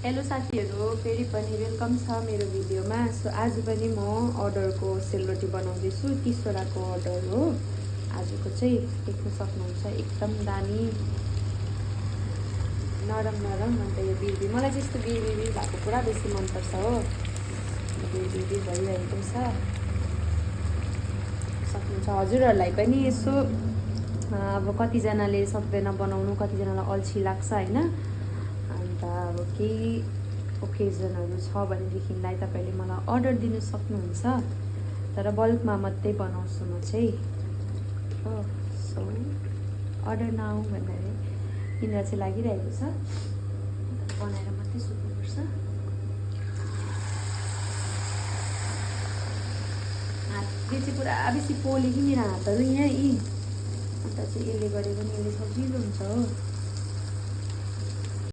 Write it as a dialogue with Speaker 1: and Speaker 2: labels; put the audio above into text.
Speaker 1: Hello साथीहरू, फेरि पनि वेलकम छ मेरो भिडियोमा। सो आज पनि म अर्डरको सेलरोटी बनाउँदैछु। 30वटाको अर्डर हो आजको चाहिँ। देख्न सक्नुहुन्छ एकदम दामी नरम नरम। अन्त यो बिरबिर मलाई चाहिँ यस्तो बिरबिर भएको पुरा बेसी मनपर्छ हो। बिरबिर भइरहेको छ सक्नुहुन्छ। हजुरहरूलाई पनि यसो अब कतिजनाले सक्दैन बनाउनु, कतिजनालाई अल्छी लाग्छ होइन। अब केही ओकेजनहरू छ भनेदेखिलाई तपाईँले मलाई अर्डर दिन सक्नुहुन्छ, तर बल्कमा मात्रै बनाउँछु म चाहिँ हो। सो अर्डर नआऊ भनेर किनेर चाहिँ लागिरहेको छ, बनाएर मात्रै सुत्नुपर्छ। हातले चाहिँ पुरा बेसी पोल्यो कि मेरो हातहरू यहाँ यी, अन्त चाहिँ यसले गरेको नि यसले सजिलो हुन्छ हो।